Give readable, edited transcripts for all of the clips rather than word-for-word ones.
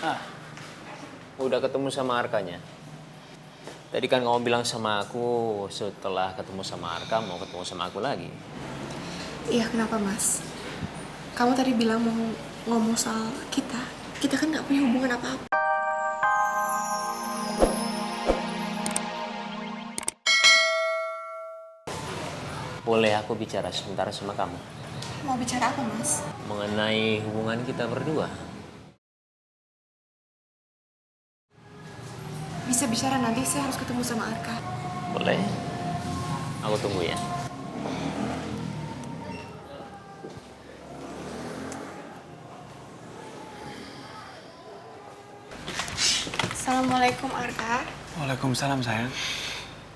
Ah, udah ketemu sama Arkanya. Tadi kan kamu bilang sama aku setelah ketemu sama Arka mau ketemu sama aku lagi. Iya, kenapa Mas? Kamu tadi bilang mau ngomong soal kita. Kita kan nggak punya hubungan apa-apa. Boleh aku bicara sebentar sama kamu? Mau bicara apa, Mas? Mengenai hubungan kita berdua. Bisa bicara nanti, saya harus ketemu sama Arka. Boleh? Aku tunggu ya. Assalamualaikum, Arka. Waalaikumsalam sayang.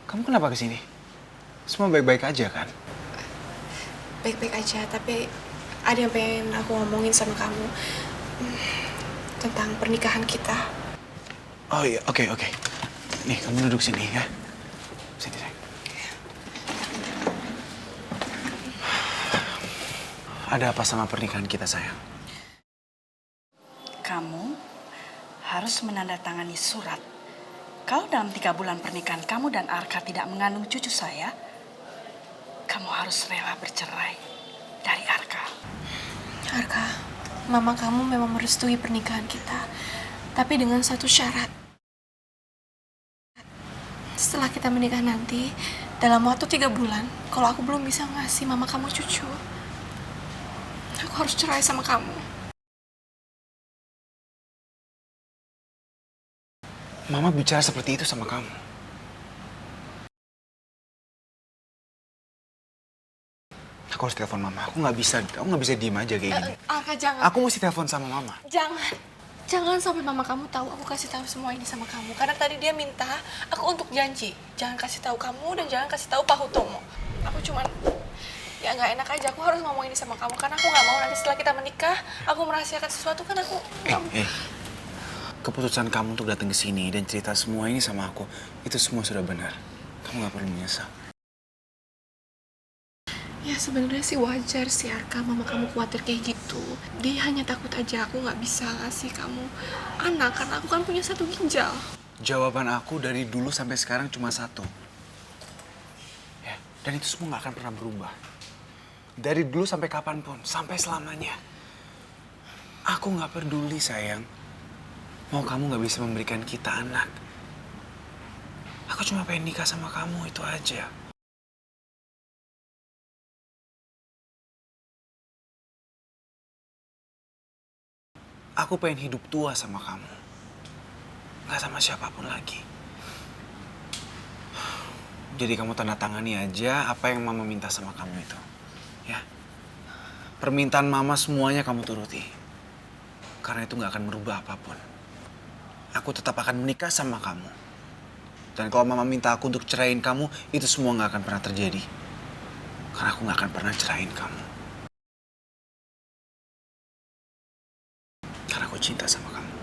Kamu kenapa kesini? Semua baik-baik aja kan? Baik-baik aja, tapi ada yang pengen aku ngomongin sama kamu. Tentang pernikahan kita. Oh iya, oke. Nih, kamu duduk sini ya. Sini sayang. Ada apa sama pernikahan kita sayang? Kamu harus menandatangani surat. Kalau dalam 3 bulan pernikahan kamu dan Arka tidak mengandung cucu saya, kamu harus rela bercerai dari Arka. Arka, mama kamu memang merestui pernikahan kita. Tapi dengan satu syarat. Setelah kita menikah nanti, dalam waktu 3 bulan, kalau aku belum bisa ngasih mama kamu cucu, aku harus cerai sama kamu. Mama bicara seperti itu sama kamu. Aku harus telepon mama. Aku nggak bisa diem aja kayak gini. Arka, jangan. Aku mesti telepon sama mama. Jangan sampai mama kamu tahu aku kasih tahu semua ini sama kamu. Karena tadi dia minta aku untuk janji. Jangan kasih tahu kamu dan jangan kasih tahu Pak Hutomo. Aku cuman, ya nggak enak aja. Aku harus ngomong ini sama kamu. Karena aku nggak mau nanti setelah kita menikah, aku merahasiakan sesuatu kan aku. Keputusan kamu untuk datang ke sini dan cerita semua ini sama aku, itu semua sudah benar. Kamu nggak perlu menyesal. Ya sebenarnya sih wajar sih Arka, mama kamu khawatir kayak gitu. Dia hanya takut aja aku nggak bisa ngasih kamu anak karena aku kan punya 1 ginjal. Jawaban aku dari dulu sampai sekarang cuma satu. Ya, dan itu semua nggak akan pernah berubah. Dari dulu sampai kapanpun, sampai selamanya. Aku nggak peduli sayang. Mau kamu nggak bisa memberikan kita anak. Aku cuma pengen nikah sama kamu, itu aja. Aku pengen hidup tua sama kamu. Nggak sama siapapun lagi. Jadi kamu tanda tangani aja apa yang mama minta sama kamu itu. Ya. Permintaan mama semuanya kamu turuti. Karena itu nggak akan merubah apapun. Aku tetap akan menikah sama kamu. Dan kalau mama minta aku untuk ceraiin kamu, itu semua nggak akan pernah terjadi. Karena aku nggak akan pernah ceraiin kamu. Karena aku cinta sama kamu.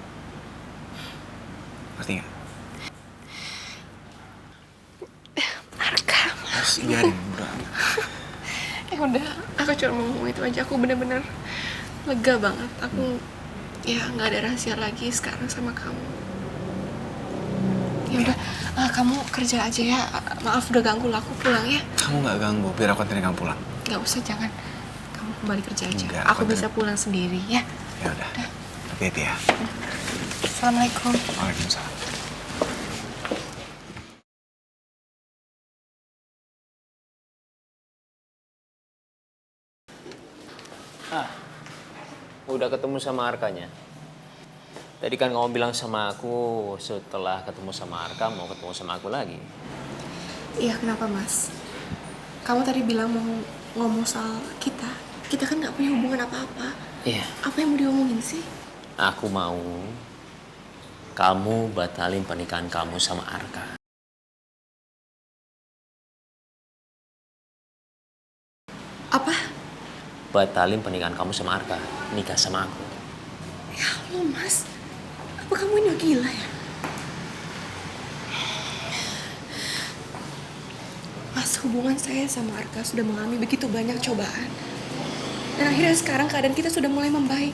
Ngerti nggak? Arka, Harus biarin, udah. ya udah, aku cuma mau ngomong itu aja. Aku bener-bener lega banget. Aku ya nggak ada rahasia lagi sekarang sama kamu. Ya udah, kamu kerja aja ya. Maaf udah ganggu, aku pulang ya. Kamu nggak ganggu, biar aku anterin kamu pulang. Nggak usah, jangan. Kamu kembali kerja aja. Enggak, aku bisa pulang sendiri ya. Ya udah. Hati-hati ya. Assalamualaikum. Waalaikumsalam. Udah ketemu sama Arkanya. Tadi kan kamu bilang sama aku setelah ketemu sama Arka mau ketemu sama aku lagi. Iya, kenapa Mas? Kamu tadi bilang mau ngomong soal kita. Kita kan nggak punya hubungan apa-apa. Iya. Apa yang mau diomongin sih? Aku mau kamu batalin pernikahan kamu sama Arka. Apa? Batalin pernikahan kamu sama Arka. Nikah sama aku. Ya Allah, Mas. Apa kamu ini gila ya? Mas, hubungan saya sama Arka sudah mengalami begitu banyak cobaan. Dan akhirnya sekarang keadaan kita sudah mulai membaik.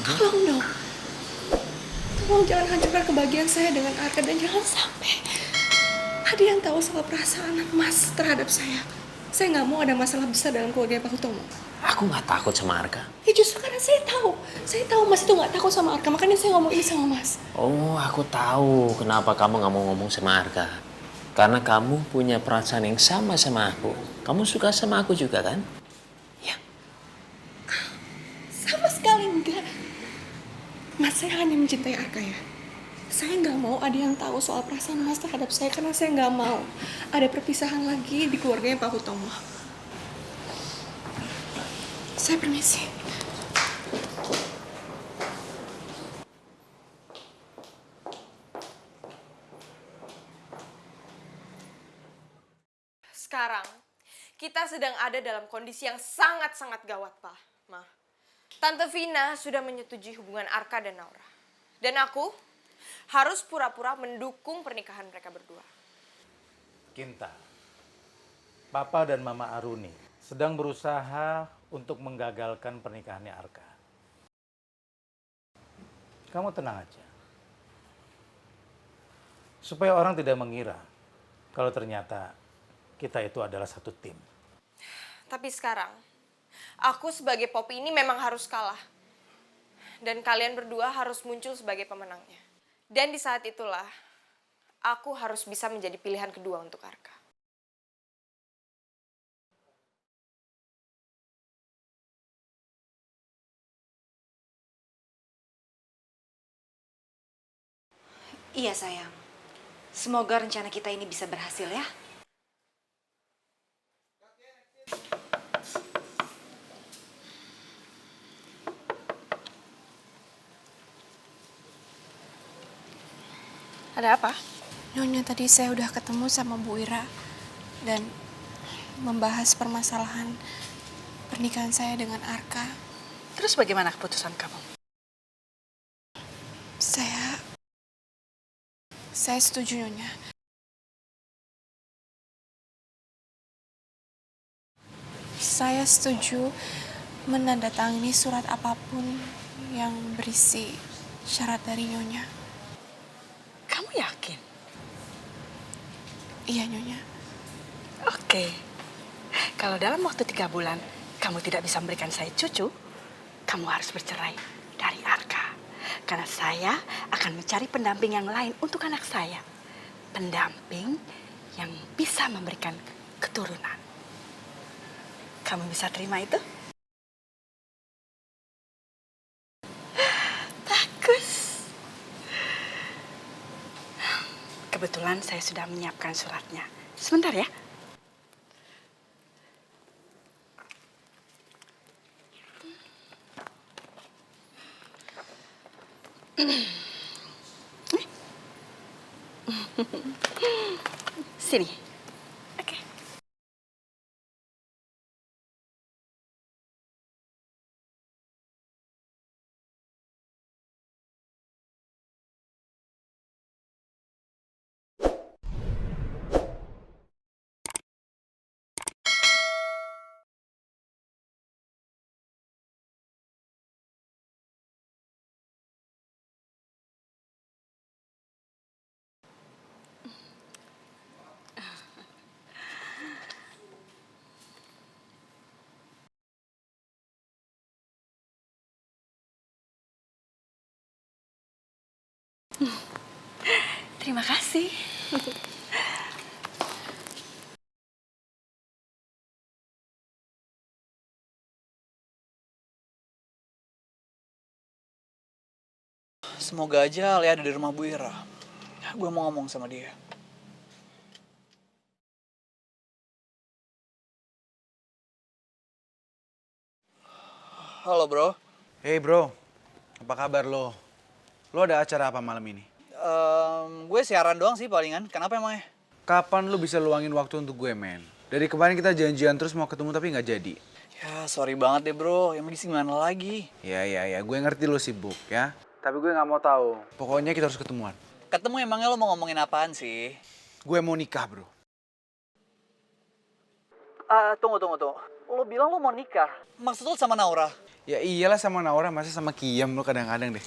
Tolong dong. Tolong jangan hancurkan kebahagiaan saya dengan Arka dan jangan sampai ada yang tahu soal perasaan Mas terhadap saya. Saya nggak mau ada masalah besar dalam keluarga Pak Hutomo. Aku nggak takut sama Arka. Ya justru karena saya tahu Mas itu nggak takut sama Arka, makanya saya ngomong ini sama Mas. Oh, aku tahu kenapa kamu nggak mau ngomong sama Arka. Karena kamu punya perasaan yang sama aku. Kamu suka sama aku juga kan? Ya. Sama sekali enggak. Mas, saya hanya mencintai Arka ya. Saya nggak mau ada yang tahu soal perasaan Mas terhadap saya karena saya nggak mau ada perpisahan lagi di keluarganya Pak Hutomo. Saya permisi. Sekarang, kita sedang ada dalam kondisi yang sangat-sangat gawat, Pak. Ma, Tante Vina sudah menyetujui hubungan Arka dan Naura. Dan aku harus pura-pura mendukung pernikahan mereka berdua. Kinta, Papa dan Mama Aruni sedang berusaha untuk menggagalkan pernikahannya Arka. Kamu tenang aja. Supaya orang tidak mengira kalau ternyata kita itu adalah satu tim. Tapi sekarang, aku sebagai Poppy ini memang harus kalah. Dan kalian berdua harus muncul sebagai pemenangnya. Dan di saat itulah, aku harus bisa menjadi pilihan kedua untuk Arka. Iya sayang, semoga rencana kita ini bisa berhasil ya. Ada apa? Nyonya, tadi saya udah ketemu sama Bu Ira dan membahas permasalahan pernikahan saya dengan Arka. Terus bagaimana keputusan kamu? Saya setuju, Nyonya. Saya setuju menandatangani surat apapun yang berisi syarat dari Nyonya. Kamu yakin? Iya, Nyonya. Oke. Kalau dalam waktu 3 bulan kamu tidak bisa memberikan saya cucu, kamu harus bercerai dari Arka. Karena saya akan mencari pendamping yang lain untuk anak saya. Pendamping yang bisa memberikan keturunan. Kamu bisa terima itu? Bagus. Kebetulan saya sudah menyiapkan suratnya. Sebentar ya. Sini. Oke. Terima kasih. Semoga aja Lea ada di rumah Bu Ira. Gue mau ngomong sama dia. Halo bro. Hey bro, apa kabar lo? Lo ada acara apa malam ini? Gue siaran doang sih palingan. Kenapa emangnya? Kapan lo bisa luangin waktu untuk gue, men? Dari kemarin kita janjian terus mau ketemu tapi nggak jadi. Ya sorry banget deh bro. Yang begini gimana lagi? Ya, gue ngerti lo sibuk ya. Tapi gue nggak mau tahu. Pokoknya kita harus ketemuan. Ketemu emangnya lo mau ngomongin apaan sih? Gue mau nikah, bro. Tunggu. Lo bilang lo mau nikah? Maksud lo sama Naura? Ya iyalah sama Naura, masa sama Kiam lo kadang-kadang deh.